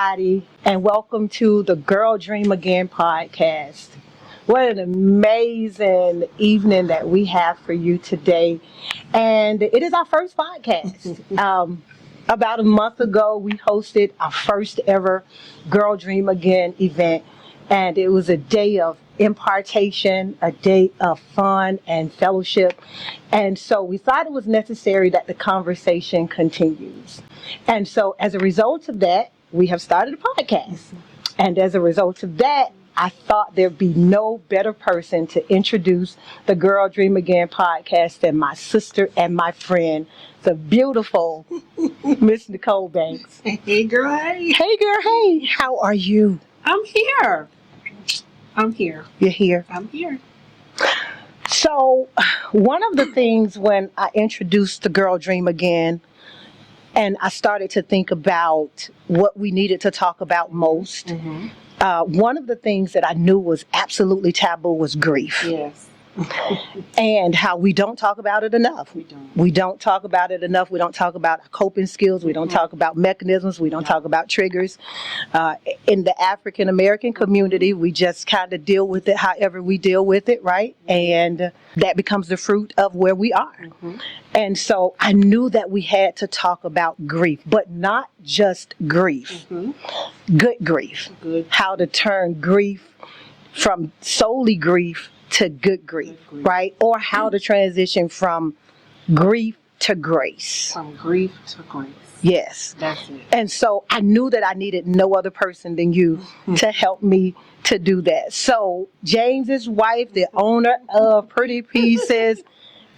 everybody, and welcome to the Girl Dream Again podcast. What an amazing evening that we have for you today. And it is our first podcast. About a month ago, we hosted our first ever Girl Dream Again event. And it was a day of impartation, a day of fun and fellowship. And so we thought it was necessary that the conversation continues. And so as a result of that, we have started a podcast. And as a result of that, I thought there'd be no better person to introduce the Girl Dream Again podcast than my sister and my friend, the beautiful Miss Nicole Banks. Hey girl, hey. Hey girl, hey. How are you? I'm here. You're here? I'm here. So one of the things when I introduced the Girl Dream Again, and I started to think about what we needed to talk about most, one of the things that I knew was absolutely taboo was grief. Yes. And how we don't talk about it enough. We don't talk about it enough. We don't talk about our coping skills. We don't talk about mechanisms. We don't talk about triggers. In the African American community, we just kind of deal with it however we deal with it, right? And that becomes the fruit of where we are. And so I knew that we had to talk about grief, but not just grief. Good grief. How to turn grief from solely grief to good grief, right? Or how to transition from grief to grace. From grief to grace. Yes. That's it. And so I knew that I needed no other person than you to help me to do that. So James's wife, the owner of Pretty Pieces,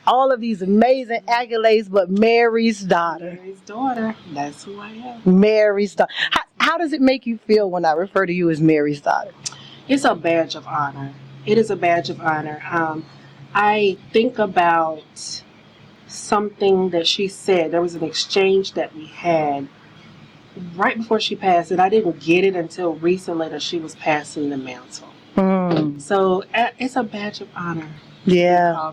all of these amazing accolades, but Mary's daughter. Mary's daughter. That's who I am. Mary's daughter. How does it make you feel when I refer to you as Mary's daughter? It's a badge of honor. It is a badge of honor. I think about something that she said. There was an exchange that we had right before she passed, and I didn't get it until recently that she was passing the mantle. So it's a badge of honor. Yeah.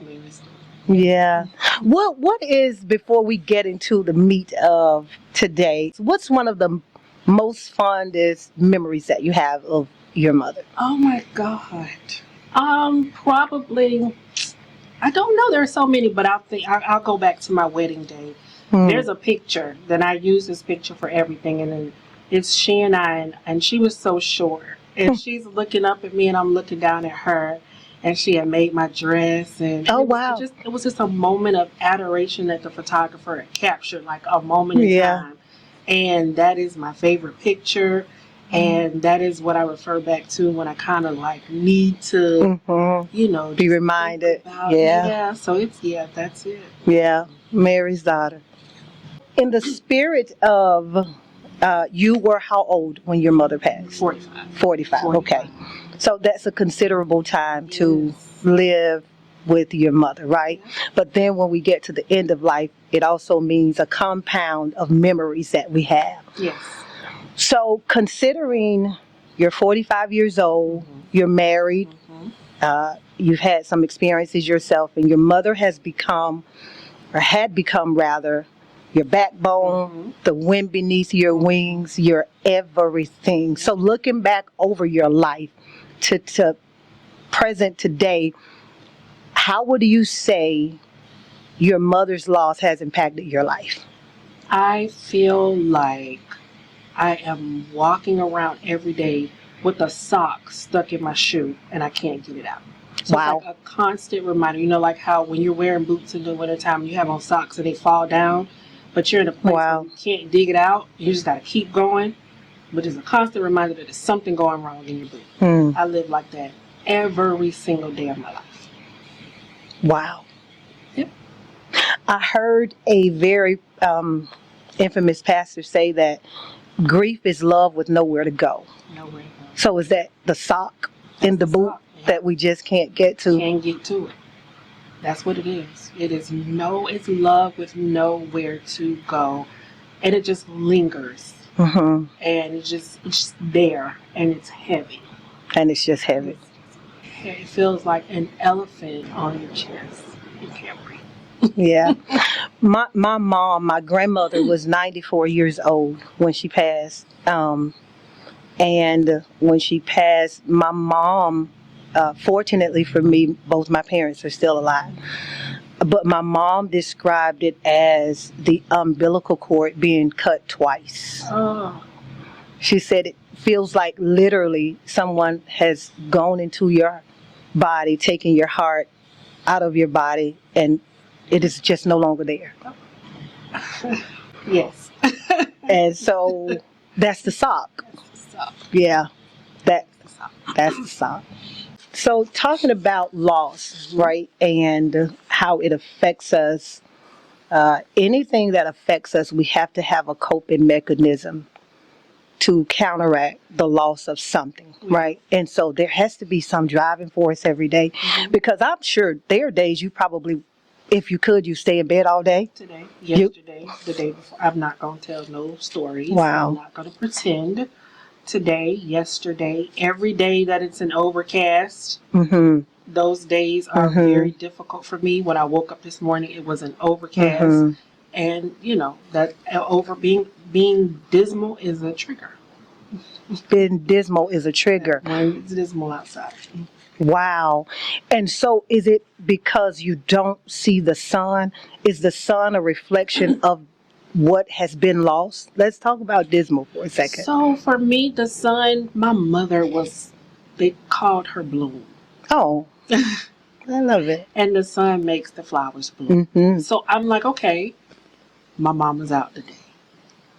Yeah. What is, before we get into the meat of today, what's one of the most fondest memories that you have of your mother? Oh my God. Probably, I don't know. There are so many, but I'll go back to my wedding day. There's a picture that I use this picture for everything, and then it's she and I, and she was so short, and she's looking up at me, and I'm looking down at her, and she had made my dress, and it was just a moment of adoration that the photographer had captured, like a moment in time, and that is my favorite picture. And that is what I refer back to when I kind of like need to, be reminded. So that's it. Yeah, Mary's daughter. In the spirit of, you were how old when your mother passed? 45. Okay. So that's a considerable time to live with your mother, right? But then when we get to the end of life, it also means a compound of memories that we have. Yes. So considering you're 45 years old, you're married, you've had some experiences yourself, and your mother had become your backbone, the wind beneath your wings, your everything. So looking back over your life to present today, how would you say your mother's loss has impacted your life? I feel like I am walking around every day with a sock stuck in my shoe and I can't get it out. So it's like a constant reminder. You know, like how when you're wearing boots in the wintertime, you have on socks and they fall down, but you're in a place where you can't dig it out. You just got to keep going. But it's a constant reminder that there's something going wrong in your boot. I live like that every single day of my life. Wow. Yep. I heard a very infamous pastor say that grief is love with nowhere to go. Nowhere to go. So is that the sock in the boot that we just can't get to? Can't get to it. That's what it is. It's love with nowhere to go. And it just lingers. And it's just there. And it's heavy. And it's just heavy. It feels like an elephant on your chest. You can't breathe. Yeah. My grandmother was 94 years old when she passed. And when she passed, my mom, fortunately for me, both my parents are still alive. But my mom described it as the umbilical cord being cut twice. Oh, She said it feels like literally someone has gone into your body, taking your heart out of your body, and it is just no longer there. yes. And so that's the sock. So, Yeah, that so. that's the sock. So talking about loss, right, and how it affects us, anything that affects us, we have to have a coping mechanism to counteract the loss of something, right? And so there has to be some driving force every day, because I'm sure there are days you probably, if you could, you stay in bed all day. Today, yesterday, the day before. I'm not going to tell no stories. Wow. I'm not going to pretend. Today, yesterday, every day that it's an overcast, those days are very difficult for me. When I woke up this morning, it was an overcast, and you know that over being dismal is a trigger. Being dismal is a trigger. When it's dismal outside. Wow. And so is it because you don't see the sun? Is the sun a reflection of what has been lost? Let's talk about dismal for a second. So for me, the sun, my mother was, they called her Bloom. Oh, I love it. And the sun makes the flowers bloom. So I'm like, okay, my mama's out today.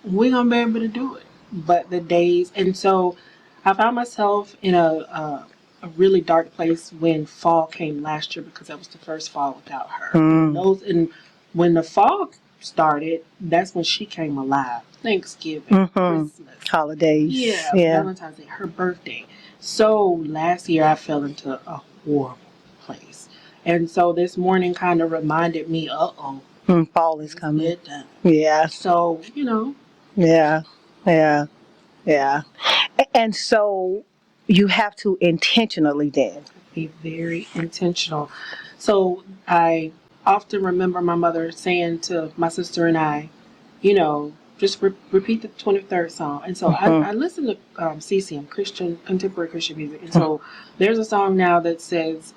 We're going to be able to do it. But the days, and so I found myself in a really dark place when fall came last year, because that was the first fall without her. And when the fall started, that's when she came alive. Thanksgiving, Christmas, Holidays. yeah, Yeah. Valentine's Day, her birthday. So last year I fell into a horrible place. And so this morning kind of reminded me, Fall is coming. good time. Yeah. So, you know. Yeah. Yeah. Yeah. And so you have to intentionally then. Be very intentional. So I often remember my mother saying to my sister and I, you know, just repeat the 23rd song. And so I listen to CCM, contemporary Christian music. And so there's a song now that says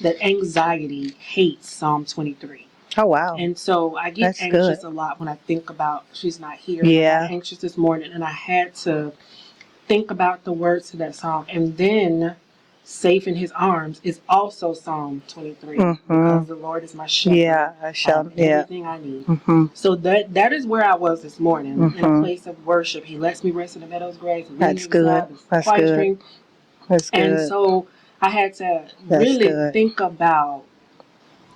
that anxiety hates Psalm 23. Oh, wow. And so I get That's anxious good. a lot when I think about she's not here. Yeah. I got anxious this morning, and I had to think about the words to that song. And then Safe in His Arms is also Psalm 23, because the Lord is my shepherd. Yeah, I shall. Yeah. Everything I need. So that is where I was this morning, in a place of worship. He lets me rest in the meadows grace. That's good. That's good. Stream. That's good. And so I had to That's really good. think about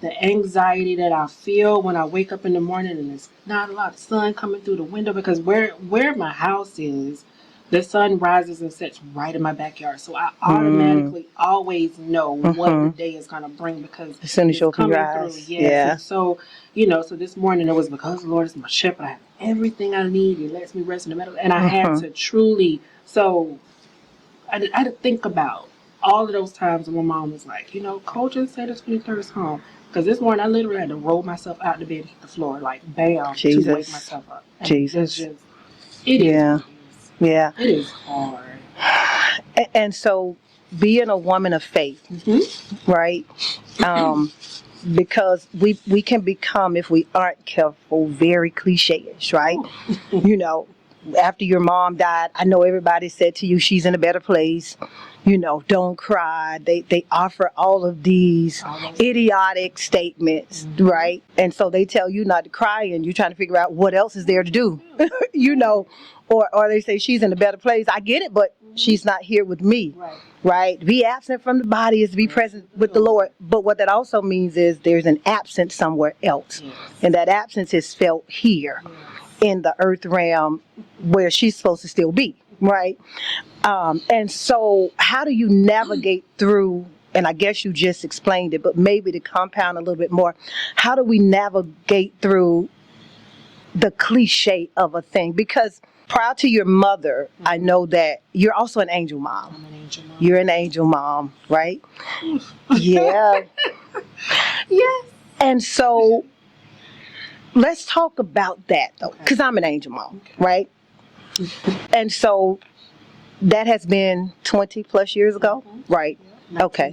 the anxiety that I feel when I wake up in the morning and there's not a lot of sun coming through the window, because where my house is, the sun rises and sets right in my backyard. So I automatically always know what the day is going to bring, because as soon as you it's open your coming eyes. through. Yes. Yeah. And so, you know, so this morning it was because the Lord is my shepherd. I have everything I need. He lets me rest in the meadow. And I had to truly, so I had to think about all of those times when my mom was like, you know, Coach just said it's 23rd home. Because this morning I literally had to roll myself out of bed and hit the floor, like bam, Jesus. to wake myself up. And Jesus. It is. Yeah. Yeah. It is hard. And so being a woman of faith, right? Because we can become, if we aren't careful, very cliche-ish, right? You know, after your mom died, I know everybody said to you, she's in a better place. You know, don't cry. They offer all of these idiotic statements, right? And so they tell you not to cry, and you're trying to figure out what else is there to do, you know, or they say she's in a better place. I get it, but she's not here with me, right? Be absent from the body is to be present with the Lord. But what that also means is there's an absence somewhere else, and that absence is felt here in the earth realm where she's supposed to still be, right? And so how do you navigate through, and I guess you just explained it, but maybe to compound a little bit more, how do we navigate through the cliche of a thing? Because prior to your mother, I know that you're also an angel mom. I'm an angel mom. You're an angel mom, right? Yeah. Yes. And so let's talk about that, though, because I'm an angel mom, right? And so That has been 20 plus years ago, right? Yeah, Okay.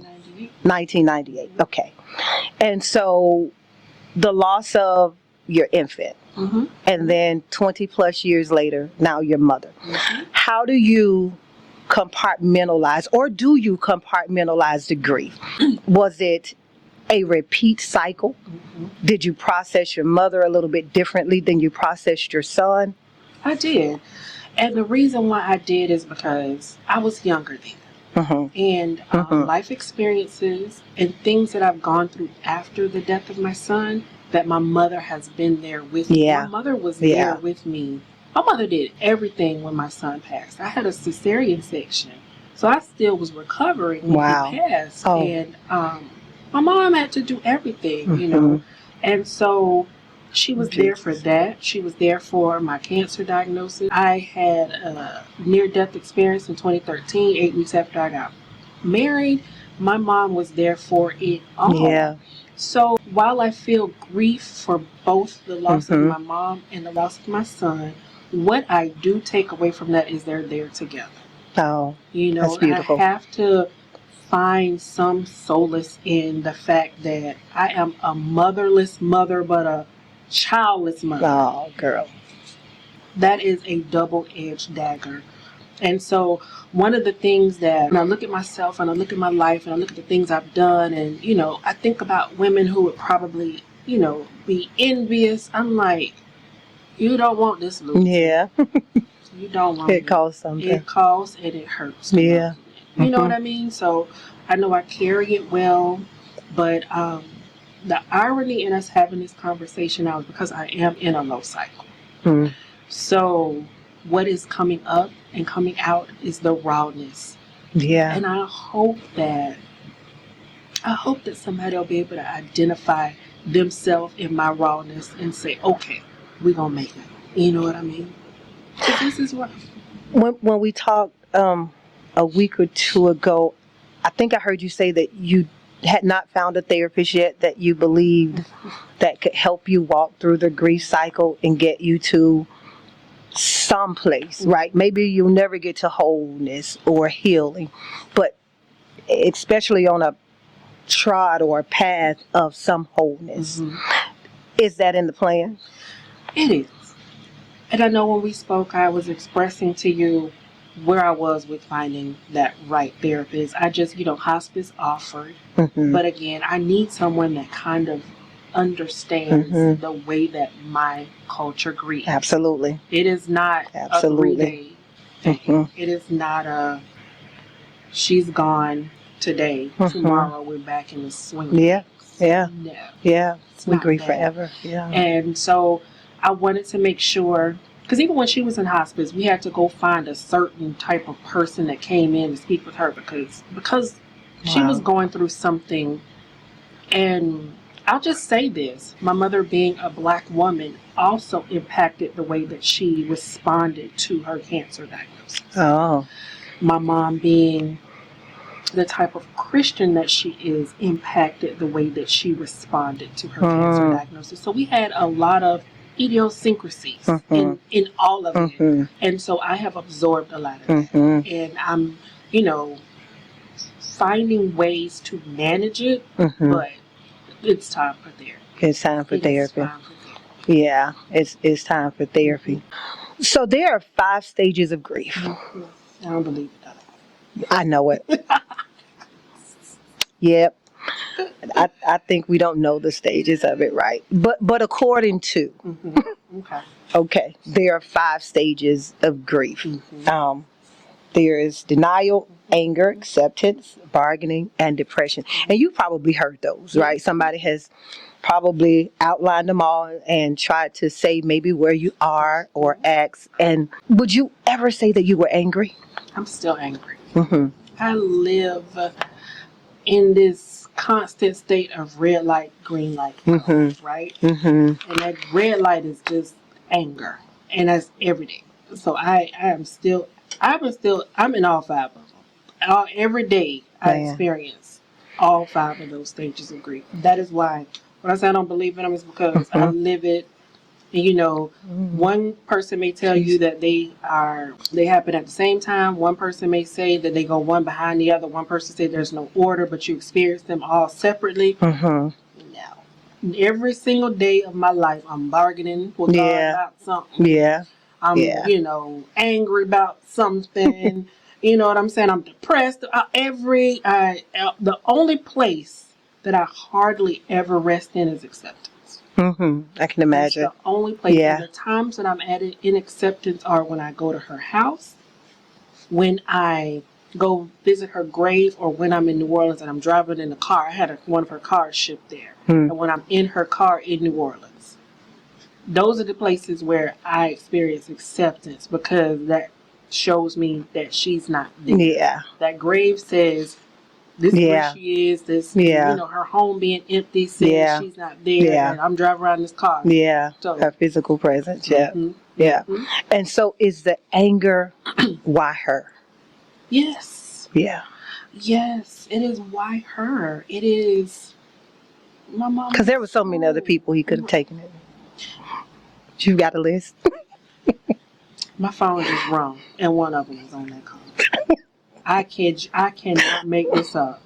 1998. 1998. Okay. And so the loss of your infant, and then 20 plus years later, now your mother. How do you compartmentalize, or do you compartmentalize the grief? Was it a repeat cycle? Did you process your mother a little bit differently than you processed your son? I did. And the reason why I did is because I was younger then. And life experiences and things that I've gone through after the death of my son, that my mother has been there with me. Yeah. My mother was there with me. My mother did everything when my son passed. I had a cesarean section. So I still was recovering when he passed. Oh. And my mom had to do everything, you know. And so she was there for that. She was there for my cancer diagnosis. I had a near-death experience in 2013, 8 weeks after I got married. My mom was there for it all. Yeah. So while I feel grief for both the loss of my mom and the loss of my son, what I do take away from that is they're there together. Oh, you know, that's beautiful. I have to find some solace in the fact that I am a motherless mother, but a childless mother. Oh, girl. That is a double-edged dagger. And so one of the things that when I look at myself and I look at my life and I look at the things I've done, and, you know, I think about women who would probably, you know, be envious. I'm like, you don't want this, Lucy. Yeah. You don't want it. Costs something. It costs and it hurts. Yeah. You know what I mean? So I know I carry it well, but the irony in us having this conversation now is because I am in a low cycle. So what is coming up and coming out is the rawness. Yeah. And I hope that somebody will be able to identify themselves in my rawness and say, okay, we're going to make it. You know what I mean? Because this is rough. When we talked a week or two ago, I think I heard you say that you had not found a therapist yet that you believed that could help you walk through the grief cycle and get you to someplace, right? Maybe you'll never get to wholeness or healing, but especially on a trod or a path of some wholeness. Is that in the plan? It is. And I know when we spoke, I was expressing to you where I was with finding that right therapist. I just, you know, hospice offered. But again, I need someone that kind of understands the way that my culture grieves. Absolutely. It is not a 3-day thing. It is not a, she's gone today, tomorrow we're back in the swing. Yeah. Yeah. No. Yeah. We grieve that. forever. Yeah. And so I wanted to make sure, because even when she was in hospice, we had to go find a certain type of person that came in to speak with her because she was going through something. And I'll just say this, my mother being a Black woman also impacted the way that she responded to her cancer diagnosis. Oh. My mom being the type of Christian that she is impacted the way that she responded to her cancer diagnosis. So we had a lot of idiosyncrasies in all of it. And so I have absorbed a lot of that. And I'm, you know, finding ways to manage it, but it's time for therapy. It's time for therapy. Yeah, it's time for therapy. So there are 5 stages of grief. I don't believe it. I know it. Yep. I think we don't know the stages of it, right? But according to, okay, there are 5 stages of grief. There is denial, anger, acceptance, bargaining, and depression. And you probably heard those, right? Somebody has probably outlined them all and tried to say maybe where you are or ask. And would you ever say that you were angry? I'm still angry. I live in this constant state of red light, green light, right? And that red light is just anger, and that's every day. So I'm in all 5 of them. Every day I experience all 5 of those stages of grief. That is why when I say I don't believe in them, is because I live it And one person may tell you that they happen at the same time. One person may say that they go one behind the other. One person say there's no order, but you experience them all separately. No. Every single day of my life, I'm bargaining with God about something. Yeah. I'm, angry about something. You know what I'm saying? I'm depressed. The only place that I hardly ever rest in is acceptance. I can imagine. It's the only place. Yeah. And the times that I'm at it in acceptance are when I go to her house, when I go visit her grave, or when I'm in New Orleans and I'm driving in the car. I had one of her cars shipped there. And when I'm in her car in New Orleans. Those are the places where I experience acceptance, because that shows me that she's not there. Yeah. That grave says, this is where she is. This, her home being empty says she's not there, and I'm driving around in this car. Yeah. So, her physical presence. Yeah. Yeah. And so is the anger, why her? Yes. Yeah. Yes. It is why her. It is my mom. Because there were so many other people he could have taken it. You got a list? My phone just rung, and one of them was on that call. I cannot make this up.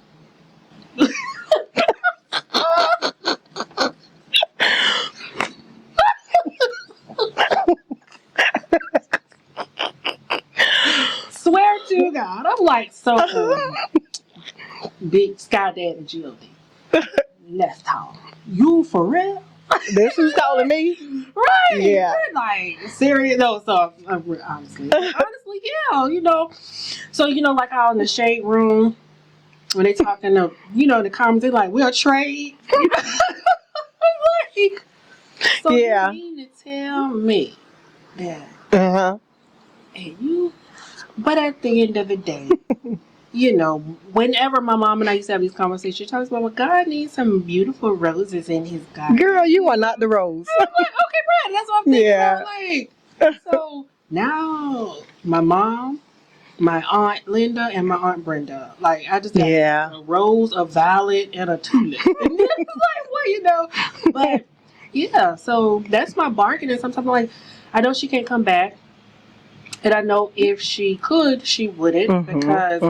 Swear to God, I'm like big Sky Daddy G.O.D. Let's talk. You for real? This who's calling me? Right. Yeah. We're like serious. No, so honestly, yeah, So, like out in the shade room, when they talking to, the comments, they're like, we'll trade. Like, so you mean to tell me that, and but at the end of the day, whenever my mom and I used to have these conversations, she talks about, well, God needs some beautiful roses in his garden. Girl, you are not the rose. I'm like, okay, Brad, that's what I'm thinking about. Like, so now my mom, my aunt Linda, and my aunt Brenda, like, I just got a rose, a violet, and a tulip. And then it's like, well, but yeah, so that's my bargain. And sometimes I'm like, I know she can't come back. And I know if she could, she wouldn't, because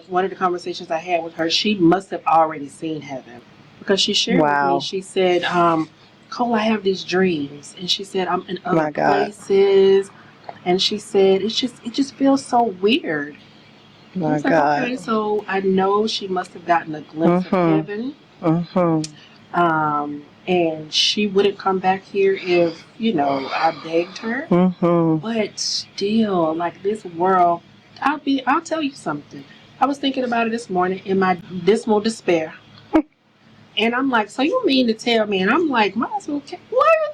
one of the conversations I had with her, she must have already seen heaven, because she shared with me. She said, "Cole, I have these dreams," and she said, "I'm in other places," and she said, "It just feels so weird." My God. Okay, so I know she must have gotten a glimpse of heaven. And she wouldn't come back here if, I begged her. But still, like, this world, I'll tell you something. I was thinking about it this morning in my dismal despair. And I'm like, so you mean to tell me? And I'm like, why are you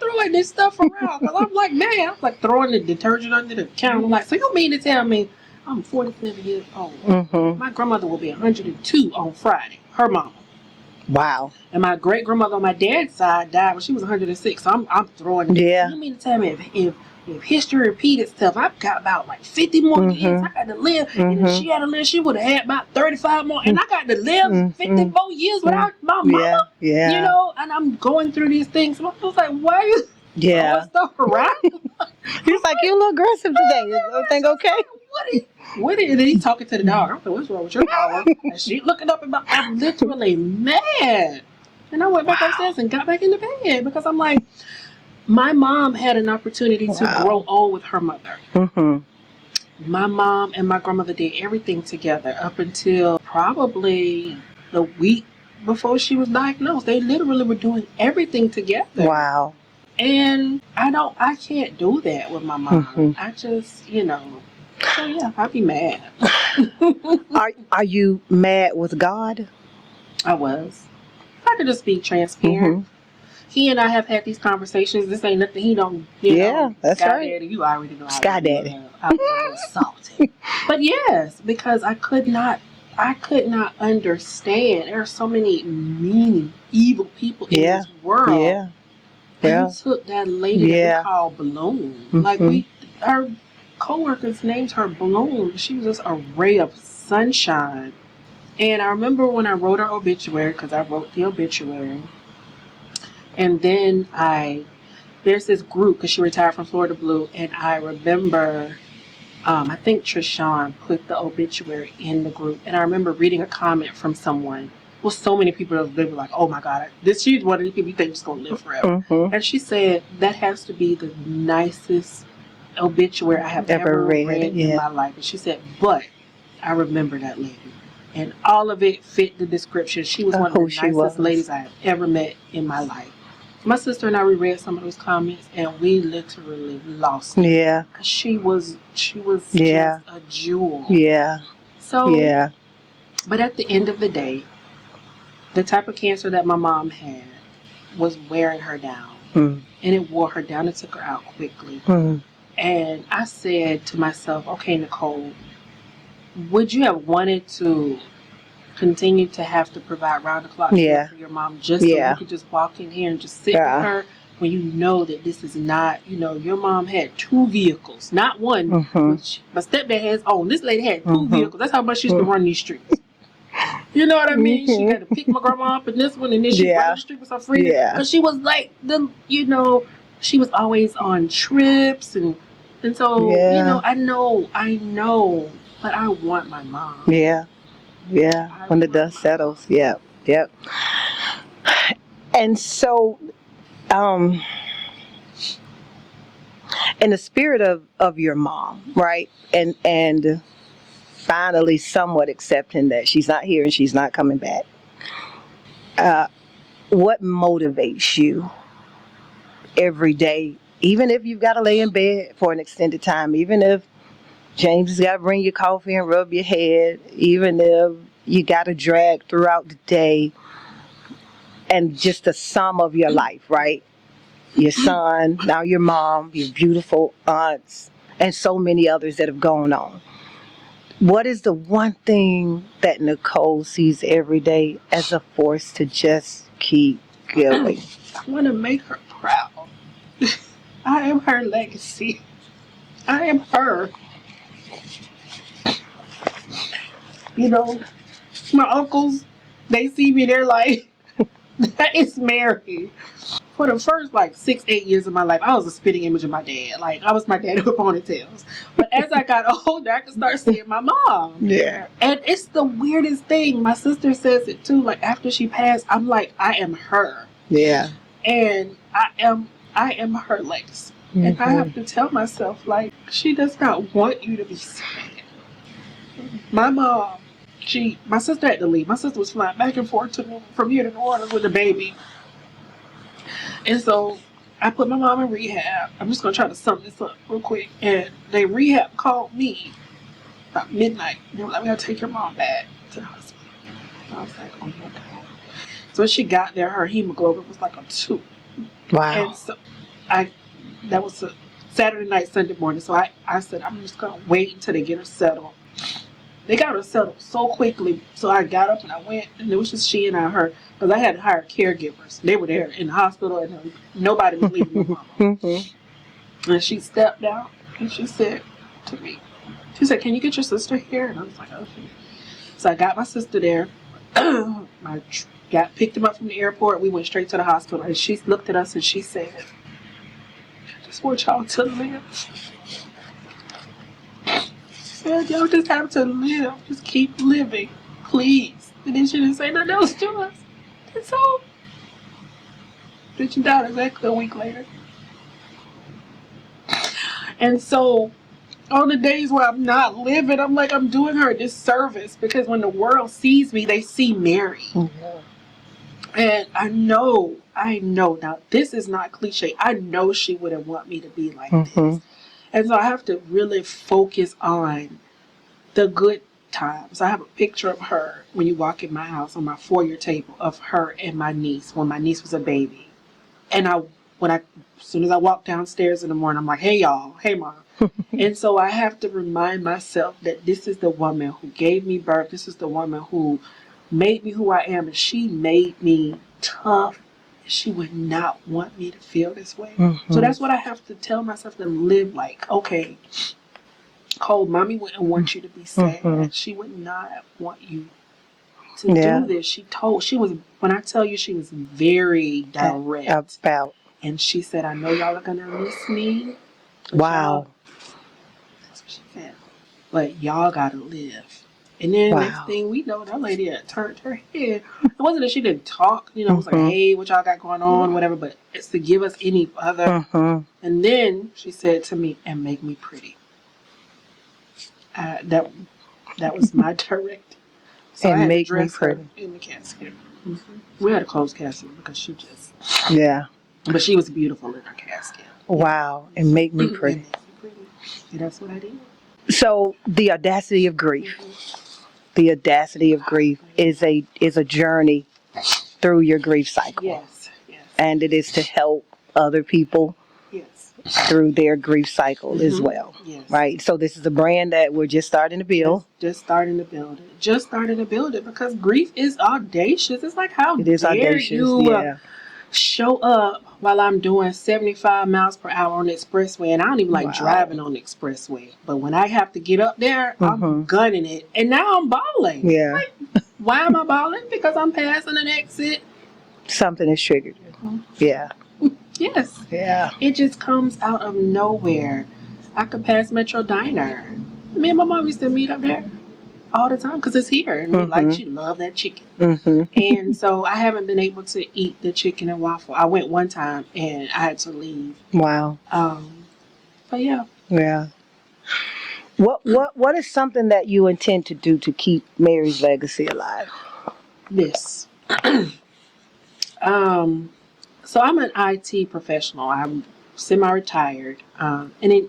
throwing this stuff around? Because I'm like, man, I'm like throwing the detergent under the counter. I'm like, so you mean to tell me I'm 47 years old? My grandmother will be 102 on Friday. Her mama. Wow. And my great grandmother on my dad's side died when she was 106. So I'm throwing. Yeah. You mean to tell me if history repeats itself, I've got about like 50 more years I got to live. And if she had to live, she would have had about 35 more. And I got to live 54 years without my mama. Yeah. And I'm going through these things. And I was like, why are you throwing stuff around? He's like, you look aggressive today. Is everything okay? What is he talking to the dog? I'm like, what's wrong with your dog? And she looking up at I'm literally mad. And I went back upstairs and got back in the bed, because I'm like, my mom had an opportunity to grow old with her mother. My mom and my grandmother did everything together up until probably the week before she was diagnosed. They literally were doing everything together. Wow. And I can't do that with my mom. I just, so yeah, I'd be mad. Are you mad with God? I was. I could just be transparent. He and I have had these conversations. This ain't nothing he don't. That's Sky right. Daddy, you already know. Sky Daddy. I was salty. But yes, because I could not understand. There are so many mean, evil people in this world. Yeah. And he took that lady that we call Balloon. Like our co-workers named her Balloon. She was just a ray of sunshine. And I remember when I wrote her obituary, because I wrote the obituary, and then I there's this group because she retired from Florida Blue, and I remember, I think Trishawn put the obituary in the group, and I remember reading a comment from someone. Well, so many people they were like, "Oh my God, she's one of the people you think is gonna live forever," and she said that has to be the nicest obituary I have ever read in my life. And she said, "But I remember that lady." And all of it fit the description. She was one of the nicest ladies I have ever met in my life. My sister and I reread some of those comments, and we literally lost it. Yeah. Cause she was just a jewel. Yeah. So, but at the end of the day, the type of cancer that my mom had was wearing her down. And it wore her down and took her out quickly. And I said to myself, okay, Nicole, would you have wanted to continue to have to provide round-the-clock care for your mom just so you could just walk in here and just sit with her when you know that this is not, your mom had 2 vehicles, not one, which my stepdad has owned. This lady had 2 vehicles. That's how much she used to run these streets. You know what I mean? She had to pick my grandma up in this one, and then she run the street with her freedom. Because she was like, she was always on trips, and so, I know, but I want my mom. Yeah, when the dust settles. Yep. And so, in the spirit of your mom, right? And finally somewhat accepting that she's not here and she's not coming back. What motivates you every day, even if you've got to lay in bed for an extended time, even if James has got to bring you coffee and rub your head, even if you got to drag throughout the day, and just the sum of your life, right? Your son, now your mom, your beautiful aunts, and so many others that have gone on. What is the one thing that Nicole sees every day as a force to just keep going? I want to make her proud. I am her legacy. I am her. My uncles, they see me, they're like, that is Mary. For the first 6-8 years of my life, I was a spitting image of my dad. I was my dad with ponytails. But as I got older, I could start seeing my mom. Yeah. And it's the weirdest thing. My sister says it too. After she passed, I'm like, I am her. Yeah. And I am her legacy. And I have to tell myself, she does not want you to be sad. My mom, my sister had to leave. My sister was flying back and forth from here to New Orleans with the baby. And so I put my mom in rehab. I'm just going to try to sum this up real quick. And they rehab called me about midnight. They were like, we got to take your mom back to the hospital. I was like, oh my God. So when she got there, her hemoglobin was a 2. Wow. And so that was a Saturday night, Sunday morning. So I said, I'm just going to wait until they get her settled. They got her settled so quickly. So I got up and I went, and it was just she and her. Because I had to hire caregivers. They were there in the hospital, and nobody was leaving my mama. And she stepped out, and she said to me, she said, can you get your sister here? And I was like, okay. So I got my sister there. I picked him up from the airport. We went straight to the hospital. And she looked at us, and she said, I just want y'all to live. She said, y'all just have to live. Just keep living, please. And then she didn't say nothing else to us. And so, then she died exactly a week later. And so, on the days where I'm not living, I'm like, I'm doing her a disservice, because when the world sees me, they see Mary. And I know, now this is not cliche. I know she wouldn't want me to be like this. And so I have to really focus on the good times. I have a picture of her when you walk in my house on my foyer table of her and my niece when my niece was a baby. And as soon as I walk downstairs in the morning, I'm like, hey y'all, hey mom. And so I have to remind myself that this is the woman who gave me birth. This is the woman who made me who I am. And she made me tough. She would not want me to feel this way. So that's what I have to tell myself, to live like, okay, Cole, mommy wouldn't want you to be sad. She would not want you to do this. When I tell you, she was very direct And she said, I know y'all are going to miss me. But Wow. That's what she said. But y'all got to live. And then next Wow. thing we know, that lady had turned her head. It wasn't that she didn't talk, it was like, Mhm. hey, what y'all got going on, whatever, but it's to give us any other. Mhm. And then she said to me, and make me pretty. That was my direct. So I And had to make me dress her pretty. in the casket. We had a closed casket because she just, Yeah. but she was beautiful in her casket. Wow. And make me And pretty. make me pretty. And that's what I did. So the audacity of grief. The audacity of grief is a journey through your grief cycle. Yes. And it is to help other people Yes. through their grief cycle as well. Yes. Right? So this is a brand that we're just starting to build. Just starting to build it. Just starting to build it because grief is audacious. It's like, how It is dare audacious. you Yeah. show up while I'm doing 75 miles per hour on the expressway, and I don't even like Wow. driving on the expressway. But when I have to get up there, I'm Mhm. gunning it, and now I'm bawling. Yeah. Like, why am I bawling? Because I'm passing an exit. Something is triggered. Yeah. Yes. Yeah. It just comes out of nowhere. I could pass Metro Diner. Me and my mom used to meet up there all the time because it's here, and she love that chicken. Mhm. And so I haven't been able to eat the chicken and waffle. I went one time and I had to leave. Wow. But yeah. Yeah. What is something that you intend to do to keep Mary's legacy alive? This. So I'm an IT professional. I'm semi-retired. And then,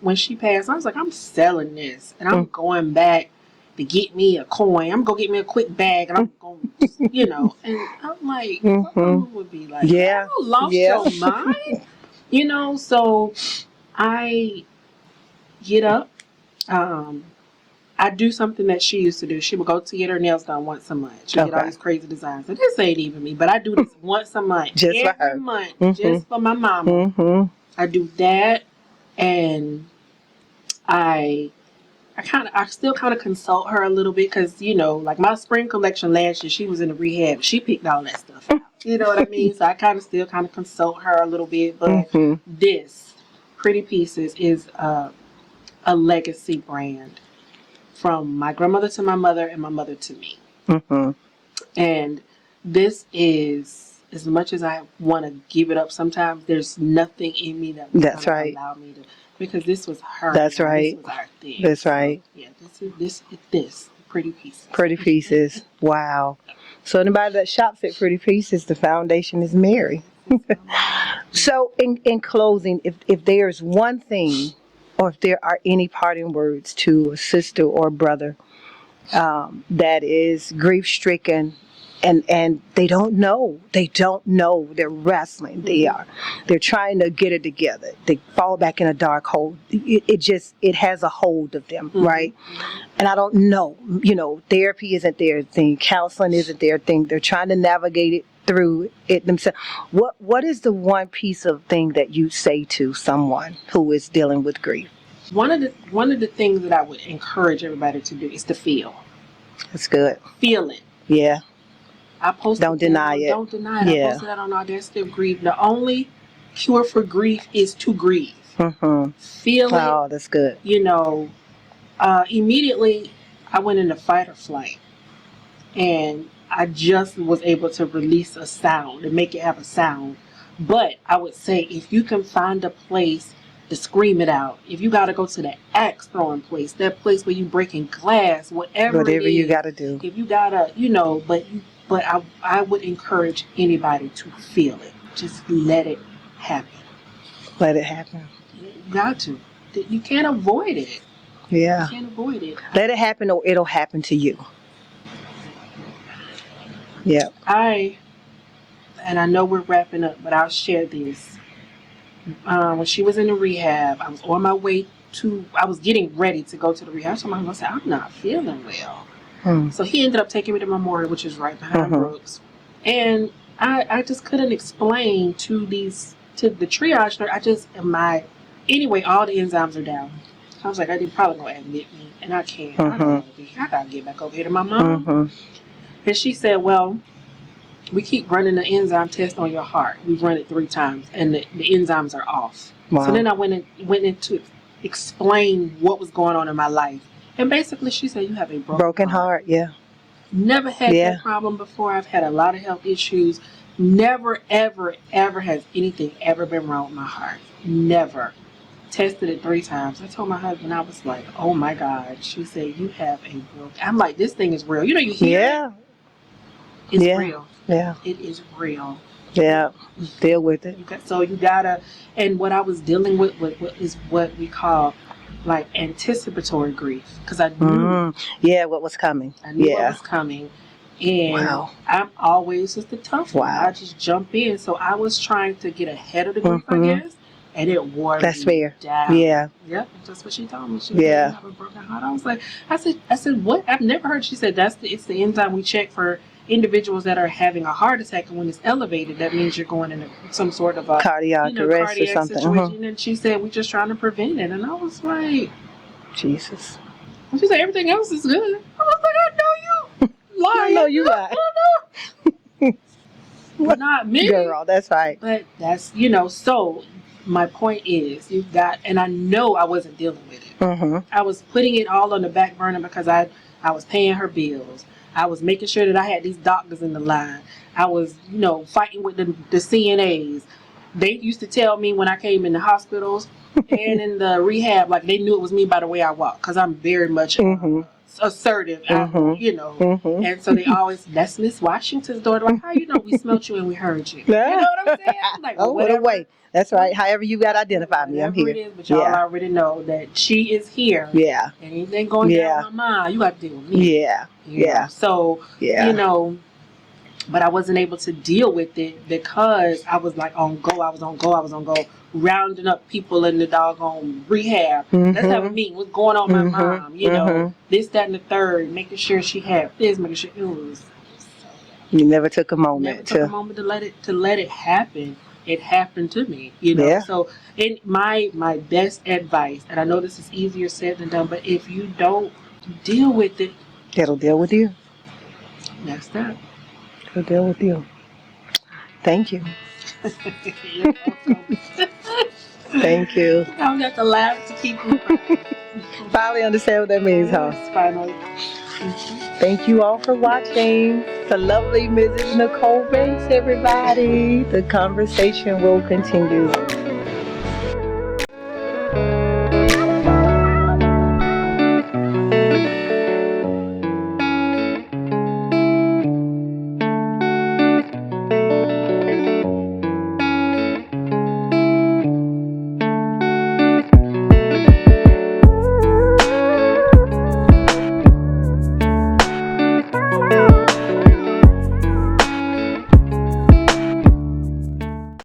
when she passed, I was like, I'm selling this. And I'm going back to get me a coin. I'm going to get me a quick bag. And I'm going to, And I'm like, my mama would be like, Yeah. you lost your mind? So I get up. I do something that she used to do. She would go to get her nails done once a month. She get all these crazy designs. And this ain't even me, but I do this once a month. Just every for her. month, just for my mama. I do that, and I still kind of consult her a little bit because like my spring collection last year, she was in the rehab. She picked all that stuff out. You know what I mean? So I still consult her a little bit. But this Pretty Pieces is a legacy brand. From my grandmother to my mother and my mother to me. And this is, as much as I want to give it up sometimes, there's nothing in me that That's right. allow me to, because this was her. That's right. This was our thing. That's right. So, yeah, this Pretty Pieces. Pretty Pieces. Wow. So anybody that shops at Pretty Pieces, the foundation is Mary. So in closing, if there's one thing, or if there are any parting words to a sister or brother that is grief stricken, and they don't know, they're wrestling, they're trying to get it together, they fall back in a dark hole, it has a hold of them, right? And I don't know, therapy isn't their thing, counseling isn't their thing, they're trying to navigate it through it themselves. What is the one piece of thing that you say to someone who is dealing with grief? One of the things that I would encourage everybody to do is to feel. That's good. Feel it. Yeah. I posted Don't deny it. Don't deny it. Yeah. I posted that on Audacity of Grief. The only cure for grief is to grieve. Feel it. Oh, that's good. Immediately I went into fight or flight, and I just was able to release a sound and make it have a sound. But I would say, if you can find a place to scream it out, if you got to go to the axe throwing place, that place where you breaking glass, whatever it is, you got to do. If you gotta, but I would encourage anybody to feel it. Just let it happen. Let it happen. You got to. You can't avoid it. Yeah. You can't avoid it. Let it happen, or it'll happen to you. Yeah. And I know we're wrapping up, but I'll share this. When she was in the rehab, I was on my way I was getting ready to go to the rehab. So my husband said, I'm not feeling well. So he ended up taking me to Memorial, which is right behind Brooks. And I just couldn't explain to the triage nurse, anyway, all the enzymes are down. I was like, they're probably going to admit me, and I can't. I got to get back over here to my mom. And she said, well, we keep running the enzyme test on your heart. We've run it 3 times, and the enzymes are off. Wow. So then I went in to explain what was going on in my life. And basically she said, you have a broken heart. Yeah. Never had Yeah. that problem before. I've had a lot of health issues. Never, ever, ever has anything ever been wrong with my heart. Never. Tested it 3 times. I told my husband, I was like, oh my God. She said, you have a broken. I'm like, this thing is real. You know, you hear it. It's real. Yeah. It is real. Yeah. Deal with it. You gotta, and what I was dealing with is what we call like anticipatory grief, because I knew, what was coming. I knew what was coming, and wow. I'm always just a tough one. Wow. I just jump in, so I was trying to get ahead of the grief, I guess, and it wore That's me fair. down. Yeah. Yep, that's what she told me. She said, you have a broken heart. I was like, I said, what? I've never heard. She said, it's the enzyme we check for individuals that are having a heart attack, and when it's elevated, that means you're going into some sort of a cardiac arrest or something. Situation. And she said, we're just trying to prevent it. And I was like, Jesus. And she said, everything else is good. I was like, I know you lying. I know you lying. But not me. Girl, that's right. But that's, so my point is, you've got, and I know I wasn't dealing with it. I was putting it all on the back burner because I was paying her bills. I was making sure that I had these doctors in the line. I was, fighting with the CNAs. They used to tell me when I came in the hospitals and in the rehab, like they knew it was me by the way I walk, because I'm very much assertive, and so they always, that's Miss Washington's daughter. Like, how you know we smelt you and we heard you? You know what I'm saying? I'm like, oh, what a way. That's right. However you got to identify me, I'm here. It is, but y'all already know that she is here. Yeah. Anything going down my mind, you got to deal with me. Yeah. So, but I wasn't able to deal with it because I was like on go. I was on go, rounding up people in the doggone rehab. Let's have a meeting. What's going on with my mom? This, that, and the third. Making sure she had this. Making sure it was. You never took a moment to let it happen. It happened to me, So, in my best advice, and I know this is easier said than done, but if you don't deal with it, it'll deal with you. That's that. It'll deal with you. Thank you. You're welcome. Thank you. I don't have to laugh to keep you. Finally understand what that means, huh? Finally. Thank you all for watching. The lovely Mrs. Nicole Banks, everybody. The conversation will continue.